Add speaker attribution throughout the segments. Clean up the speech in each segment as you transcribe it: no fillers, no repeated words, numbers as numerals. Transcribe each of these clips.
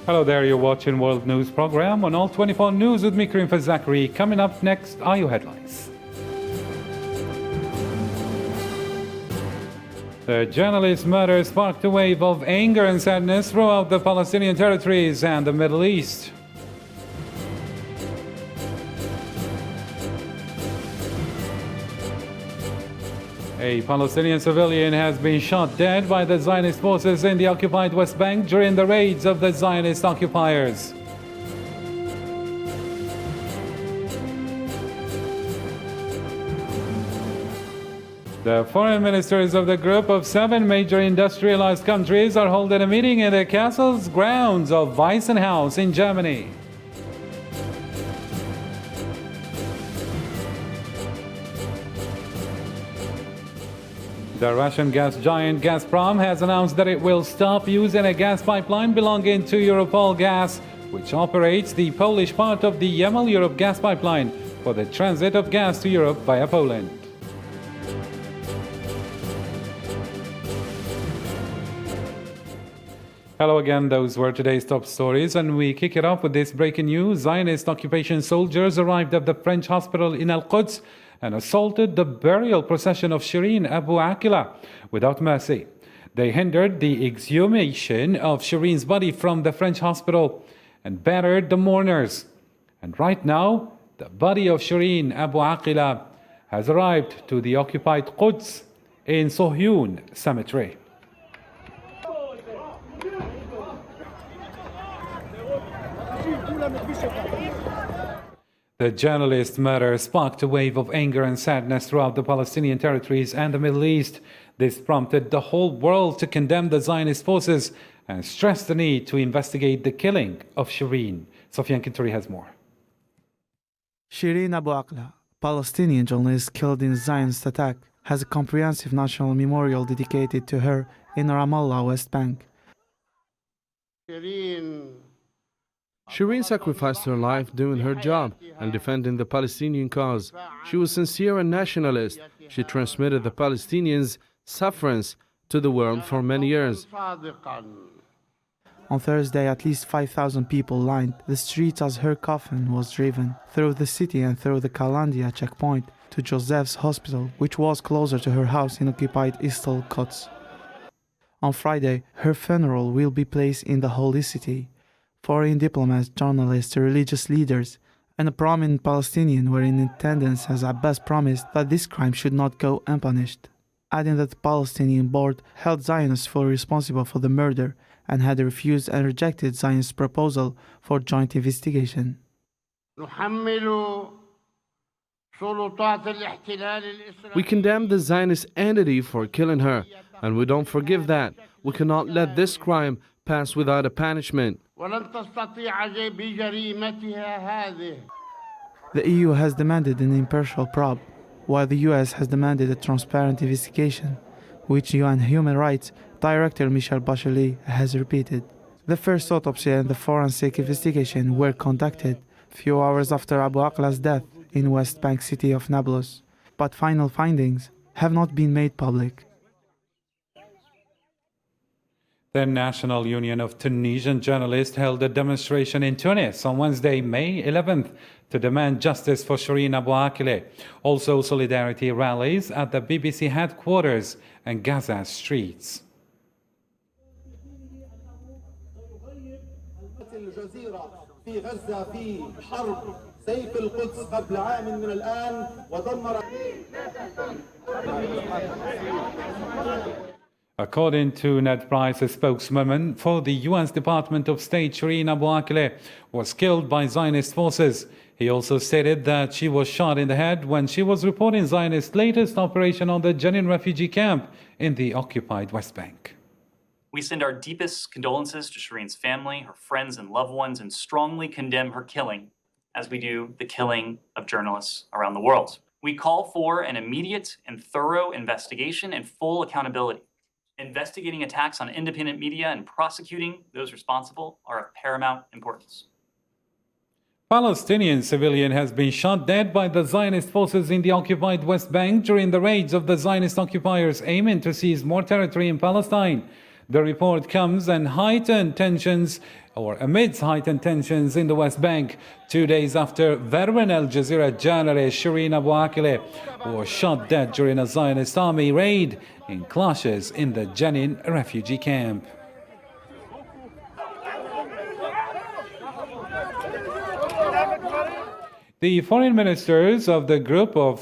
Speaker 1: Hello there, you're watching World News Program on All 24 News with me, Karim Fazakri. Coming up next are your headlines. The journalist murder sparked a wave of anger and sadness throughout the Palestinian territories and the Middle East. A Palestinian civilian has been shot dead by the Zionist forces in the occupied West Bank during the raids of the Zionist occupiers. The foreign ministers of the group of 7 major industrialized countries are holding a meeting in the castle's grounds of Weissenhaus in Germany. The Russian gas giant Gazprom has announced that it will stop using a gas pipeline belonging to Europol Gas, which operates the Polish part of the Yamal-Europe gas pipeline for the transit of gas to Europe via Poland. Hello again, those were today's top stories, and we kick it off with this breaking news. Zionist occupation soldiers arrived at the French hospital in Al-Quds and assaulted the burial procession of Shireen Abu Akleh without mercy. They hindered the exhumation of Shireen's body from the French hospital and battered the mourners. And right now, the body of Shireen Abu Akleh has arrived to the occupied Quds in Sohyun Cemetery. The journalist murder sparked a wave of anger and sadness throughout the Palestinian territories and the Middle East. This prompted the whole world to condemn the Zionist forces and stress the need to investigate the killing of Shireen. Sofian Kinturi has more.
Speaker 2: Shireen Abu Akleh, Palestinian journalist killed in a Zionist attack, has a comprehensive national memorial dedicated to her in Ramallah, West Bank.
Speaker 3: Shireen sacrificed her life doing her job and defending the Palestinian cause. She was sincere and nationalist. She transmitted the Palestinians' sufferance to the world for many years.
Speaker 2: On Thursday, at least 5,000 people lined the streets as her coffin was driven through the city and through the Kalandia checkpoint to Joseph's hospital, which was closer to her house in occupied East Al-Quds. On Friday, her funeral will be placed in the Holy City. Foreign diplomats, journalists, religious leaders, and a prominent Palestinian were in attendance as Abbas promised that this crime should not go unpunished, adding that the Palestinian board held Zionists fully responsible for the murder and had refused and rejected Zionist proposal for joint investigation.
Speaker 3: We condemn the Zionist entity for killing her, and we don't forgive that. We cannot let this crime pass without a punishment.
Speaker 2: The EU has demanded an impartial probe, while the US has demanded a transparent investigation, which UN Human Rights Director Michelle Bachelet has repeated. The first autopsy and the forensic investigation were conducted few hours after Abu Akleh's death in West Bank city of Nablus, but final findings have not been made public.
Speaker 1: The National Union of Tunisian Journalists held a demonstration in Tunis on Wednesday, May 11th, to demand justice for Shireen Abu Akleh. Also, solidarity rallies at the BBC headquarters and Gaza streets. According to Ned Price, a spokeswoman for the U.S. Department of State, Shireen Abu Akleh was killed by Zionist forces. He also stated that she was shot in the head when she was reporting Zionist's latest operation on the Jenin refugee camp in the occupied West Bank.
Speaker 4: We send our deepest condolences to Shireen's family, her friends and loved ones, and strongly condemn her killing, as we do the killing of journalists around the world. We call for an immediate and thorough investigation and full accountability. Investigating attacks on independent media and prosecuting those responsible are of paramount importance.
Speaker 1: Palestinian civilian has been shot dead by the Zionist forces in the occupied West Bank during the raids of the Zionist occupiers aiming to seize more territory in Palestine. The report comes amidst heightened tensions in the West Bank, 2 days after veteran Al Jazeera journalist Shireen Abu Akleh was shot dead during a Zionist army raid in clashes in the Jenin refugee camp. The foreign ministers of the group of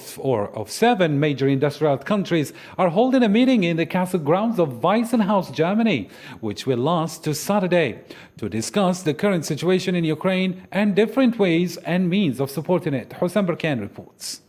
Speaker 1: 7 major industrial countries are holding a meeting in the castle grounds of Weissenhaus, Germany, which will last to Saturday, to discuss the current situation in Ukraine and different ways and means of supporting it. Hossein Berkan reports.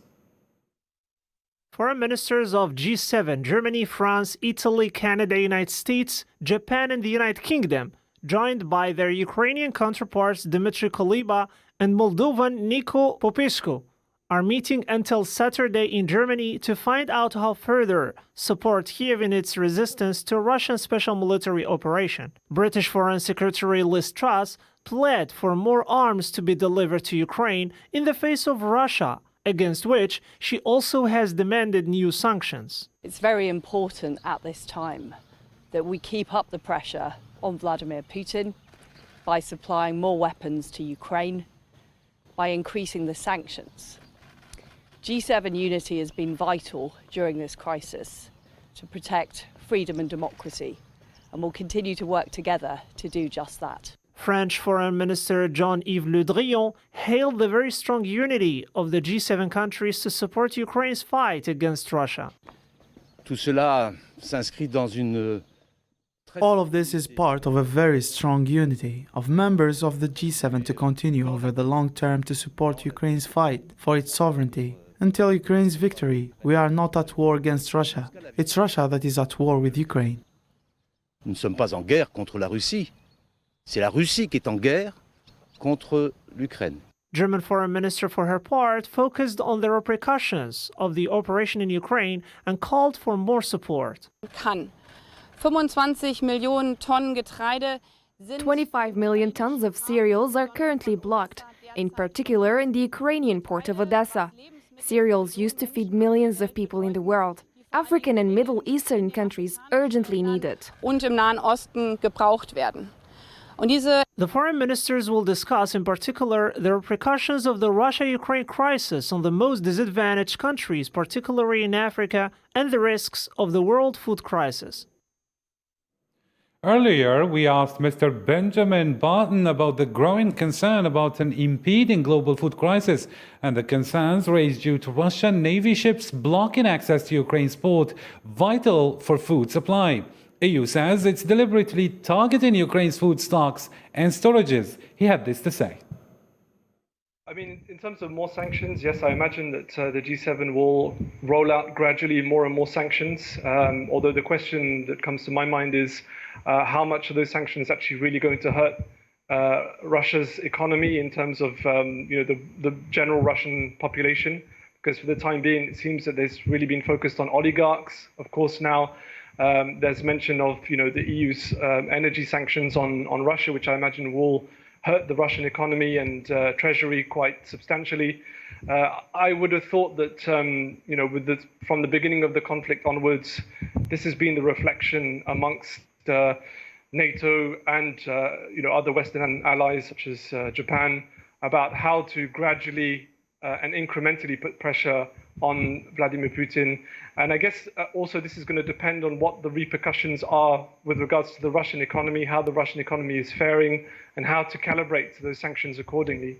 Speaker 5: Foreign ministers of G7, Germany, France, Italy, Canada, United States, Japan, and the United Kingdom, joined by their Ukrainian counterparts Dmitry Kuleba and Moldovan Nico Popescu, are meeting until Saturday in Germany to find out how further support Kiev in its resistance to Russian special military operation. British Foreign Secretary Liz Truss pled for more arms to be delivered to Ukraine in the face of Russia, against which she also has demanded new sanctions.
Speaker 6: It's very important at this time that we keep up the pressure on Vladimir Putin by supplying more weapons to Ukraine, by increasing the sanctions. G7 unity has been vital during this crisis to protect freedom and democracy, and will continue to work together to do just that.
Speaker 5: French Foreign Minister Jean-Yves Le Drian hailed the very strong unity of the G7 countries to support Ukraine's fight against Russia.
Speaker 7: Tout cela s'inscrit dans une
Speaker 2: All of this is part of a very strong unity of members of the G7 to continue over the long term to support Ukraine's fight for its sovereignty. Until Ukraine's victory, we are not at war against Russia. It's Russia that is at war with Ukraine.
Speaker 7: Nous ne sommes pas en guerre contre la Russie. C'est la Russie qui est en guerre contre l'Ukraine.
Speaker 5: German Foreign Minister, for her part, focused on the repercussions of the operation in Ukraine and called for more support.
Speaker 8: 25 Millionen Tonnen Getreide 25 million tons of cereals are currently blocked, in particular in the Ukrainian port of Odessa. Cereals used to feed millions of people in the world. African and Middle Eastern countries urgently need it.
Speaker 9: Und im Nahen Osten gebraucht werden.
Speaker 5: The foreign ministers will discuss in particular the repercussions of the Russia-Ukraine crisis on the most disadvantaged countries, particularly in Africa, and the risks of the world food crisis.
Speaker 1: Earlier, we asked Mr. Benjamin Barton about the growing concern about an impending global food crisis and the concerns raised due to Russian Navy ships blocking access to Ukraine's port, vital for food supply. EU says it's deliberately targeting Ukraine's food stocks and storages. He had this to say.
Speaker 10: I mean, in terms of more sanctions, yes, I imagine that the G7 will roll out gradually more and more sanctions. Although the question that comes to my mind is how much are those sanctions actually really going to hurt Russia's economy in terms of the general Russian population? Because for the time being, it seems that there's really been focused on oligarchs. Of course, now there's mention of the EU's energy sanctions on Russia, which I imagine will hurt the Russian economy and treasury quite substantially. I would have thought that from the beginning of the conflict onwards, this has been the reflection amongst NATO and other Western allies such as Japan about how to gradually and incrementally put pressure on Vladimir Putin. And I guess also this is going to depend on what the repercussions are with regards to the Russian economy, how the Russian economy is faring, and how to calibrate those sanctions accordingly.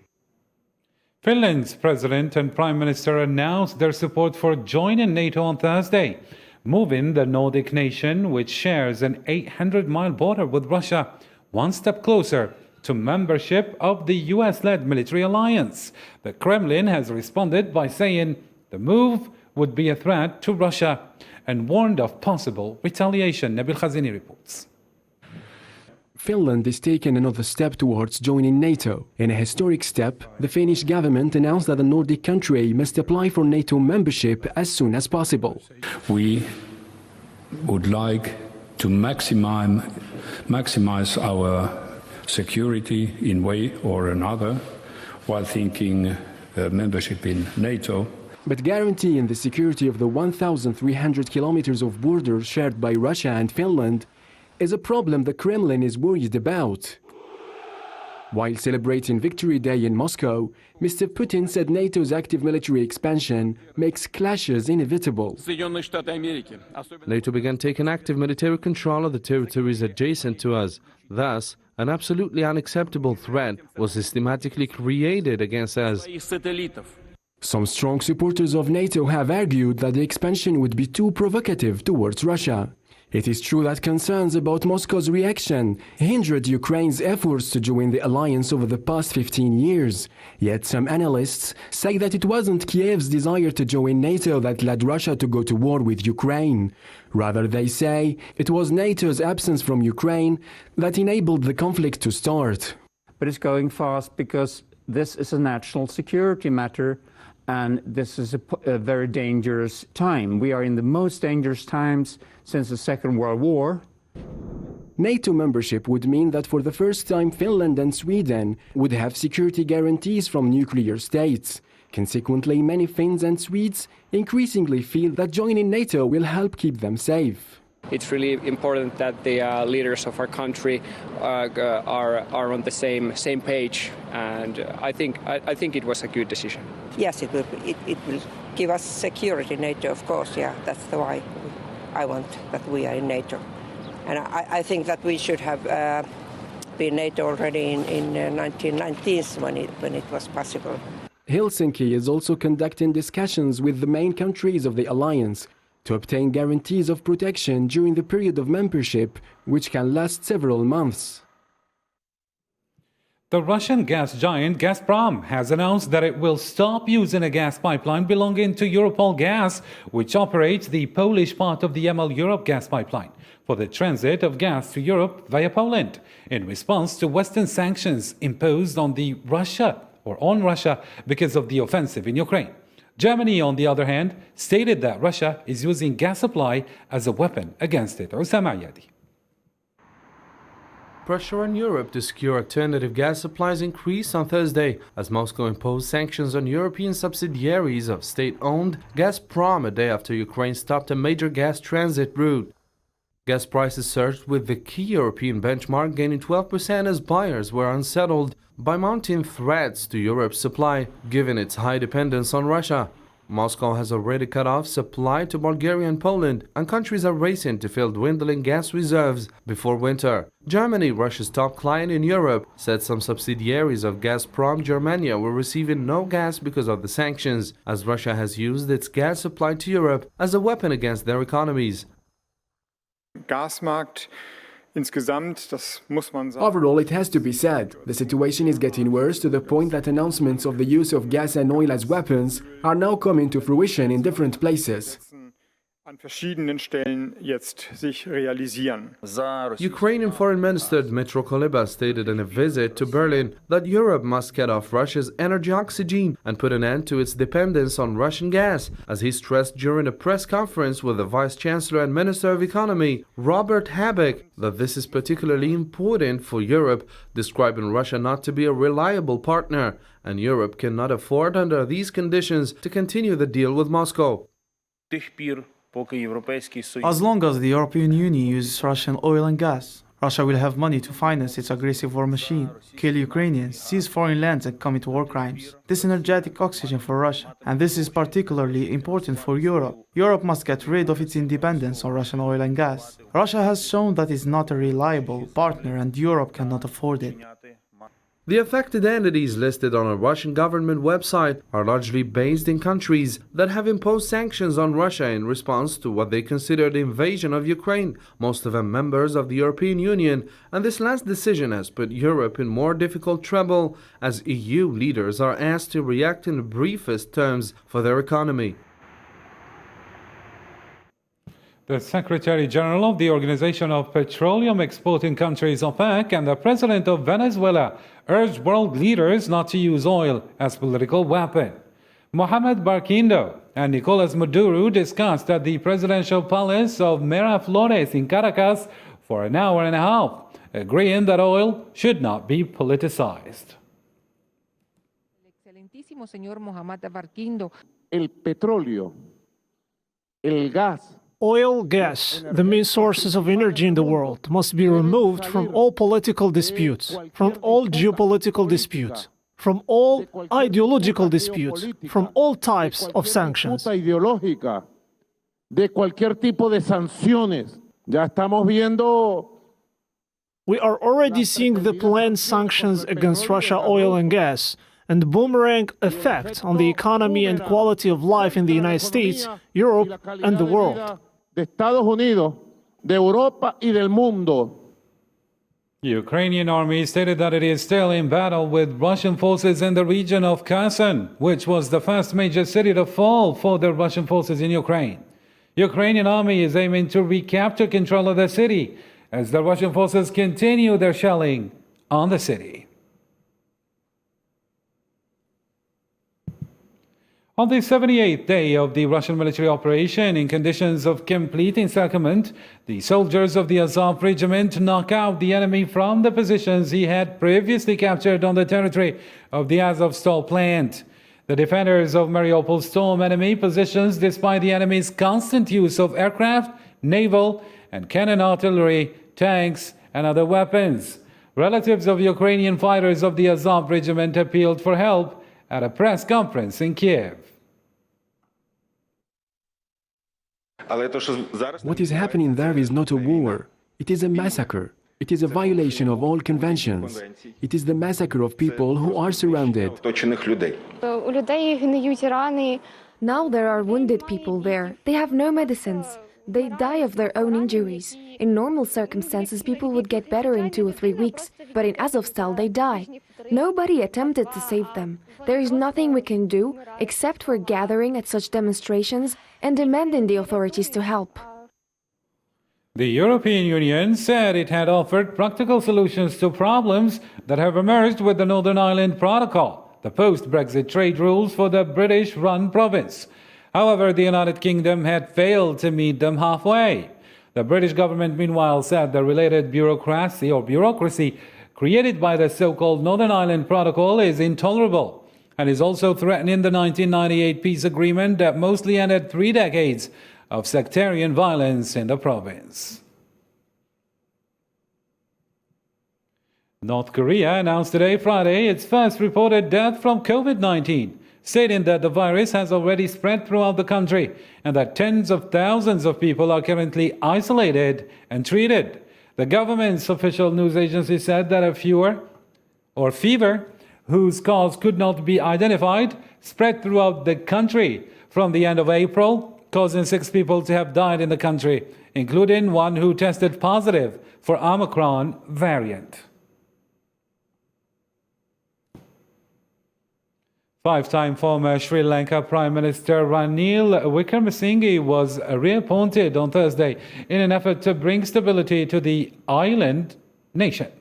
Speaker 1: Finland's president and prime minister announced their support for joining NATO on Thursday, moving the Nordic nation, which shares an 800-mile border with Russia, one step closer to membership of the US-led military alliance. The Kremlin has responded by saying the move would be a threat to Russia and warned of possible retaliation. Nabil Khazini reports.
Speaker 11: Finland is taking another step towards joining NATO. In a historic step, the Finnish government announced that the Nordic country must apply for NATO membership as soon as possible.
Speaker 12: We would like to maximize our security in way or another while thinking membership in NATO.
Speaker 11: But guaranteeing the security of the 1,300 kilometers of border shared by Russia and Finland is a problem the Kremlin is worried about. While celebrating Victory Day in Moscow, Mr. Putin said NATO's active military expansion makes clashes inevitable.
Speaker 3: NATO began taking active military control of the territories adjacent to us. Thus, an absolutely unacceptable threat was systematically created against us.
Speaker 11: Some strong supporters of NATO have argued that the expansion would be too provocative towards Russia. It is true that concerns about Moscow's reaction hindered Ukraine's efforts to join the alliance over the past 15 years. Yet some analysts say that it wasn't Kiev's desire to join NATO that led Russia to go to war with Ukraine. Rather, they say it was NATO's absence from Ukraine that enabled the conflict to start.
Speaker 13: But it's going fast because this is a national security matter, and this is a very dangerous time. We are in the most dangerous times since the Second World War.
Speaker 11: NATO membership would mean that for the first time Finland and Sweden would have security guarantees from nuclear states. Consequently, many Finns and Swedes increasingly feel that joining NATO will help keep them safe.
Speaker 14: It's really important that the leaders of our country are on the same page, and I think it was a good decision.
Speaker 15: Yes, it will give us security, NATO, of course. Yeah, that's the why I want that we are in NATO, and I think that we should have been NATO already in 1990s when it was possible.
Speaker 11: Helsinki is also conducting discussions with the main countries of the alliance to obtain guarantees of protection during the period of membership, which can last several months.
Speaker 1: The Russian gas giant Gazprom has announced that it will stop using a gas pipeline belonging to Europol Gas, which operates the Polish part of the ML Europe gas pipeline, for the transit of gas to Europe via Poland, in response to Western sanctions imposed on Russia because of the offensive in Ukraine. Germany, on the other hand, stated that Russia is using gas supply as a weapon against it. Osama Yadi.
Speaker 3: Pressure on Europe to secure alternative gas supplies increased on Thursday as Moscow imposed sanctions on European subsidiaries of state-owned Gazprom a day after Ukraine stopped a major gas transit route. Gas prices surged, with the key European benchmark gaining 12% as buyers were unsettled by mounting threats to Europe's supply, given its high dependence on Russia. Moscow has already cut off supply to Bulgaria and Poland, and countries are racing to fill dwindling gas reserves before winter. Germany, Russia's top client in Europe, said some subsidiaries of Gazprom Germania were receiving no gas because of the sanctions, as Russia has used its gas supply to Europe as a weapon against their economies.
Speaker 11: Overall, it has to be said, the situation is getting worse to the point that announcements of the use of gas and oil as weapons are now coming to fruition in different places.
Speaker 3: Ukrainian Foreign Minister Dmytro Kuleba stated in a visit to Berlin that Europe must cut off Russia's energy oxygen and put an end to its dependence on Russian gas, as he stressed during a press conference with the Vice Chancellor and Minister of Economy, Robert Habeck, that this is particularly important for Europe, describing Russia not to be a reliable partner, and Europe cannot afford under these conditions to continue the deal with Moscow.
Speaker 2: As long as the European Union uses Russian oil and gas, Russia will have money to finance its aggressive war machine, kill Ukrainians, seize foreign lands and commit war crimes. This is energetic oxygen for Russia, and this is particularly important for Europe. Europe must get rid of its independence on Russian oil and gas. Russia has shown that it's not a reliable partner, and Europe cannot afford it.
Speaker 3: The affected entities listed on a Russian government website are largely based in countries that have imposed sanctions on Russia in response to what they consider the invasion of Ukraine, most of them members of the European Union, and this last decision has put Europe in more difficult trouble as EU leaders are asked to react in the briefest terms for their economy.
Speaker 1: The Secretary General of the Organization of Petroleum Exporting Countries, OPEC, and the President of Venezuela urged world leaders not to use oil as political weapon. Mohamed Barquindo and Nicolas Maduro discussed at the presidential palace of Miraflores in Caracas for an hour and a half, agreeing that oil should not be politicized.
Speaker 16: Excelentísimo señor Mohamed Barquindo. El petróleo, el gas
Speaker 5: Oil, gas, the main sources of energy in the world, must be removed from all political disputes, from all geopolitical disputes, from all ideological disputes, from all types of sanctions.
Speaker 16: De cualquier tipo de sanciones. Ya estamos viendo.
Speaker 5: We are already seeing the planned sanctions against Russia oil and gas and boomerang effect on the economy and quality of life in the United States, Europe, and the world.
Speaker 16: De Estados Unidos, de Europa y del mundo.
Speaker 1: The Ukrainian army stated that it is still in battle with Russian forces in the region of Kherson, which was the first major city to fall for the Russian forces in Ukraine. Ukrainian army is aiming to recapture control of the city as the Russian forces continue their shelling on the city. On the 78th day of the Russian military operation, in conditions of complete encirclement, the soldiers of the Azov regiment knock out the enemy from the positions he had previously captured on the territory of the Azovstal plant. The defenders of Mariupol storm enemy positions despite the enemy's constant use of aircraft, naval, and cannon artillery, tanks, and other weapons. Relatives of Ukrainian fighters of the Azov regiment appealed for help at a press conference in Kiev.
Speaker 11: What is happening there is not a war. It is a massacre. It is a violation of all conventions. It is the massacre of people who are surrounded.
Speaker 8: Now there are wounded people there. They have no medicines. They die of their own injuries. In normal circumstances, people would get better in 2 or 3 weeks, but in Azovstal they die. Nobody attempted to save them. There is nothing we can do except for gathering at such demonstrations and demanding the authorities to help.
Speaker 1: The European Union said it had offered practical solutions to problems that have emerged with the Northern Ireland Protocol, the post-Brexit trade rules for the British-run province. However, the United Kingdom had failed to meet them halfway. The British government, meanwhile, said the related bureaucracy created by the so-called Northern Ireland Protocol is intolerable and is also threatening the 1998 peace agreement that mostly ended 3 decades of sectarian violence in the province. North Korea announced today, Friday, its first reported death from COVID-19, stating that the virus has already spread throughout the country and that tens of thousands of people are currently isolated and treated. The government's official news agency said that a fever whose cause could not be identified spread throughout the country from the end of April, causing 6 people to have died in the country, including one who tested positive for Omicron variant. 5-time former Sri Lanka Prime Minister Ranil Wickremesinghe was reappointed on Thursday in an effort to bring stability to the island nation.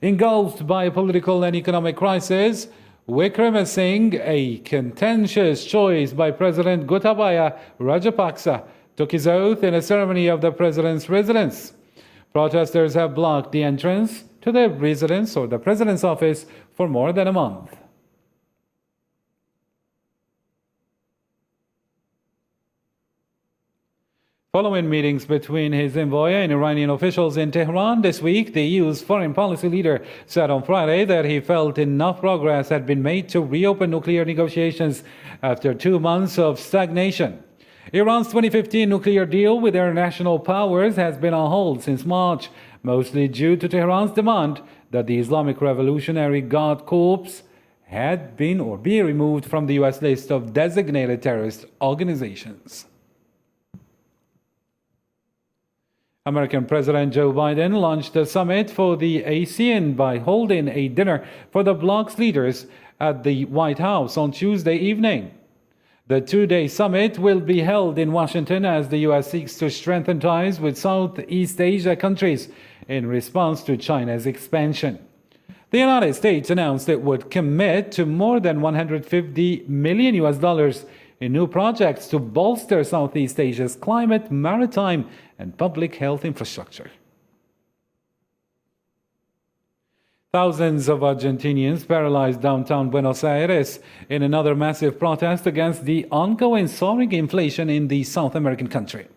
Speaker 1: Engulfed by a political and economic crisis, Wickremesinghe, a contentious choice by President Gotabaya Rajapaksa, took his oath in a ceremony of the president's residence. Protesters have blocked the entrance to the residence or the president's office for more than a month. Following meetings between his envoy and Iranian officials in Tehran this week, the EU's foreign policy leader said on Friday that he felt enough progress had been made to reopen nuclear negotiations after 2 months of stagnation. Iran's 2015 nuclear deal with international powers has been on hold since March, mostly due to Tehran's demand that the Islamic Revolutionary Guard Corps had been or be removed from the U.S. list of designated terrorist organizations. American President Joe Biden launched a summit for the ASEAN by holding a dinner for the bloc's leaders at the White House on Tuesday evening. The 2-day summit will be held in Washington as the U.S. seeks to strengthen ties with Southeast Asia countries in response to China's expansion. The United States announced it would commit to more than $150 million in new projects to bolster Southeast Asia's climate, maritime, and public health infrastructure. Thousands of Argentinians paralyzed downtown Buenos Aires in another massive protest against the ongoing soaring inflation in the South American country.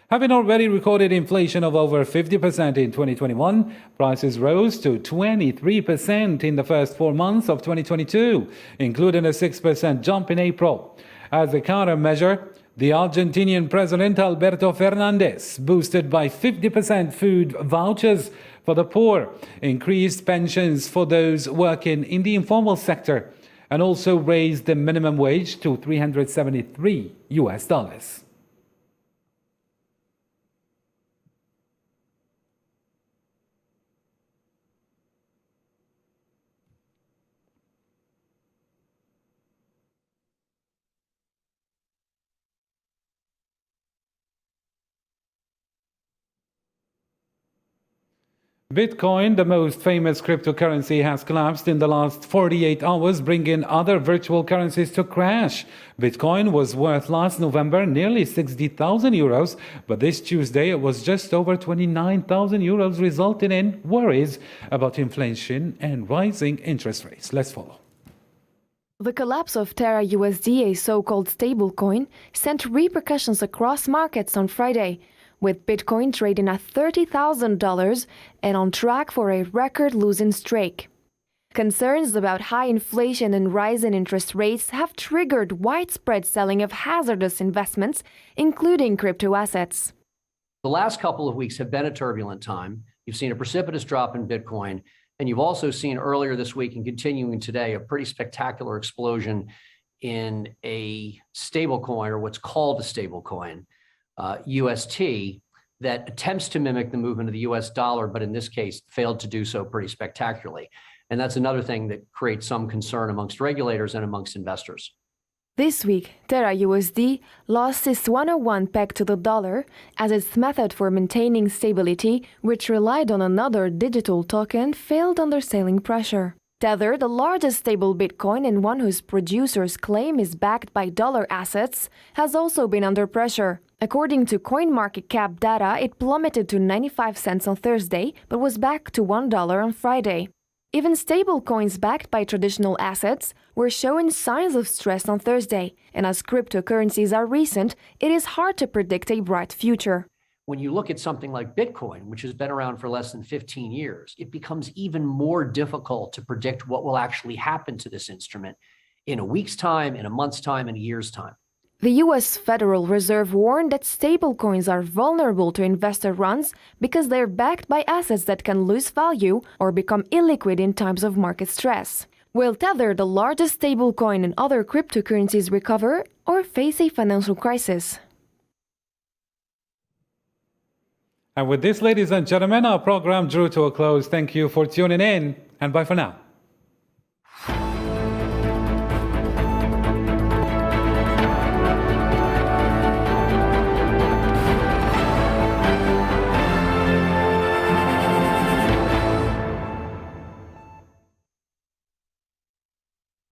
Speaker 1: Having already recorded inflation of over 50% in 2021, prices rose to 23% in the first 4 months of 2022, including a 6% jump in April. As a countermeasure, the Argentinian President Alberto Fernandez boosted by 50% food vouchers for the poor, increased pensions for those working in the informal sector, and also raised the minimum wage to $373. Bitcoin, the most famous cryptocurrency, has collapsed in the last 48 hours, bringing other virtual currencies to crash. Bitcoin was worth last November nearly 60,000 euros, but this Tuesday it was just over 29,000 euros, resulting in worries about inflation and rising interest rates. Let's follow.
Speaker 8: The collapse of Terra USD, a so-called stablecoin, sent repercussions across markets on Friday, with Bitcoin trading at $30,000 and on track for a record losing streak. Concerns about high inflation and rising interest rates have triggered widespread selling of hazardous investments, including crypto assets.
Speaker 17: The last couple of weeks have been a turbulent time. You've seen a precipitous drop in Bitcoin, and you've also seen earlier this week and continuing today a pretty spectacular explosion in a stablecoin, or what's called a stablecoin, UST, that attempts to mimic the movement of the US dollar, but in this case failed to do so pretty spectacularly. And that's another thing that creates some concern amongst regulators and amongst investors.
Speaker 8: This week, Terra USD lost its 101 peg to the dollar as its method for maintaining stability, which relied on another digital token, failed under selling pressure. Tether, the largest stable Bitcoin and one whose producers claim is backed by dollar assets, has also been under pressure. According to CoinMarketCap data, it plummeted to 95 cents on Thursday, but was back to $1 on Friday. Even stablecoins backed by traditional assets were showing signs of stress on Thursday, and as cryptocurrencies are recent, it is hard to predict a bright future.
Speaker 17: When you look at something like Bitcoin, which has been around for less than 15 years, it becomes even more difficult to predict what will actually happen to this instrument in a week's time, in a month's time, in a year's time.
Speaker 8: The U.S. Federal Reserve warned that stablecoins are vulnerable to investor runs because they're backed by assets that can lose value or become illiquid in times of market stress. Will Tether, the largest stablecoin, and other cryptocurrencies recover or face a financial crisis?
Speaker 1: And with this, ladies and gentlemen, our program drew to a close. Thank you for tuning in, and bye for now.